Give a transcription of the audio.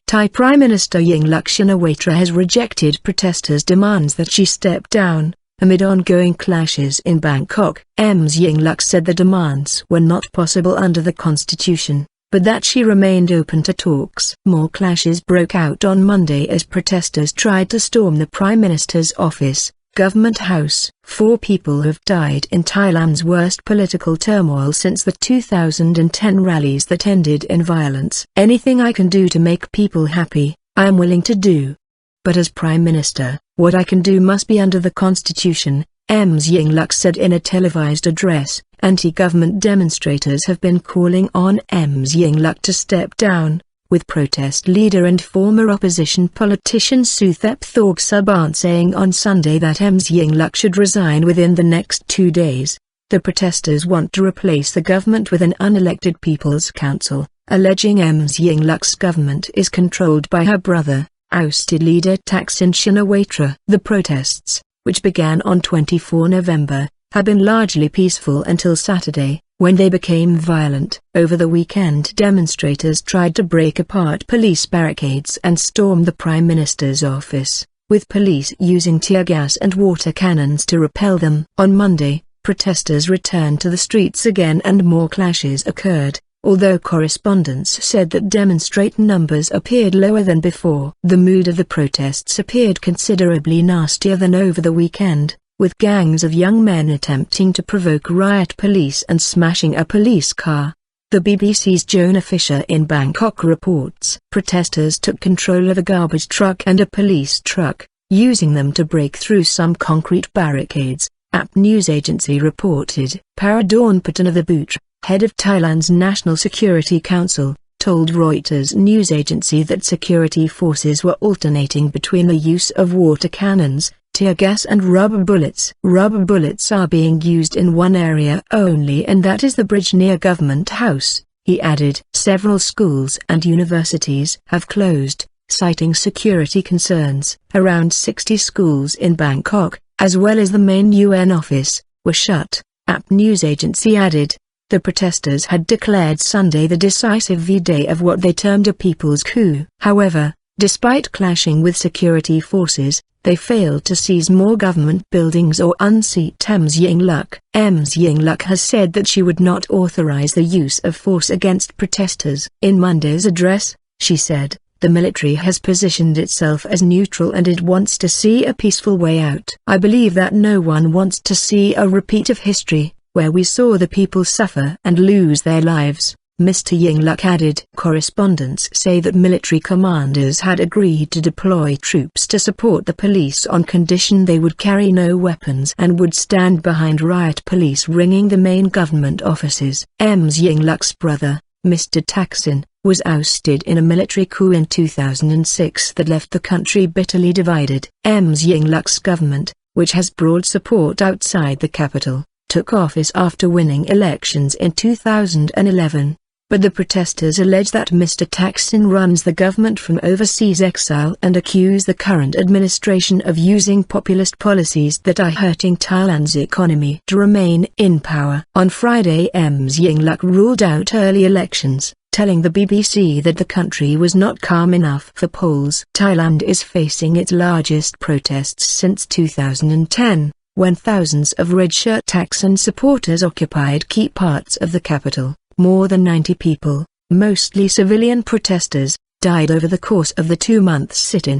Thai Prime Minister Yingluck Shinawatra has rejected protesters' demands that she step down, amid ongoing clashes in Bangkok. Ms Yingluck said the demands were not possible under the constitution, but that she remained open to talks. More clashes broke out on Monday as protesters tried to storm the Prime Minister's office, Government House. 4 people have died in Thailand's worst political turmoil since the 2010 rallies that ended in violence. Anything I can do to make people happy, I am willing to do. But as Prime Minister, what I can do must be under the Constitution, Ms Yingluck said in a televised address. Anti-government demonstrators have been calling on Ms Yingluck to step down, with protest leader and former opposition politician Suthep Thaugsuban saying on Sunday that Ms Yingluck should resign within the next 2 days. The protesters want to replace the government with an unelected People's Council, alleging Ms Yingluck's government is controlled by her brother, ousted leader Thaksin Shinawatra. The protests, which began on 24 November, have been largely peaceful until Saturday, when they became violent. Over the weekend, demonstrators tried to break apart police barricades and storm the Prime Minister's office, with police using tear gas and water cannons to repel them. On Monday, protesters returned to the streets again and more clashes occurred, although correspondents said that demonstrant numbers appeared lower than before. The mood of the protests appeared considerably nastier than over the weekend, with gangs of young men attempting to provoke riot police and smashing a police car. The BBC's Jonah Fisher in Bangkok reports protesters took control of a garbage truck and a police truck, using them to break through some concrete barricades, AP news agency reported. Paradorn Patanathibut, head of Thailand's National Security Council, told Reuters news agency that security forces were alternating between the use of water cannons, tear gas and rubber bullets. Rubber bullets are being used in one area only, and that is the bridge near Government House, he added. Several schools and universities have closed, citing security concerns. Around 60 schools in Bangkok, as well as the main UN office, were shut, AP news agency added. The protesters had declared Sunday the decisive V-Day of what they termed a people's coup. However, despite clashing with security forces, they failed to seize more government buildings or unseat Ms Yingluck. Ms Yingluck has said that she would not authorize the use of force against protesters. In Monday's address, she said, the military has positioned itself as neutral and it wants to see a peaceful way out. I believe that no one wants to see a repeat of history, where we saw the people suffer and lose their lives, Mr. Yingluck added. Correspondents say that military commanders had agreed to deploy troops to support the police on condition they would carry no weapons and would stand behind riot police ringing the main government offices. Ms Yingluck's brother, Mr. Thaksin, was ousted in a military coup in 2006 that left the country bitterly divided. Ms Yingluck's government, which has broad support outside the capital, took office after winning elections in 2011. But the protesters allege that Mr. Thaksin runs the government from overseas exile and accuse the current administration of using populist policies that are hurting Thailand's economy to remain in power. On Friday, Ms Yingluck ruled out early elections, telling the BBC that the country was not calm enough for polls. Thailand is facing its largest protests since 2010, when thousands of red-shirt Thaksin supporters occupied key parts of the capital. More than 90 people, mostly civilian protesters, died over the course of the 2-month sit-in.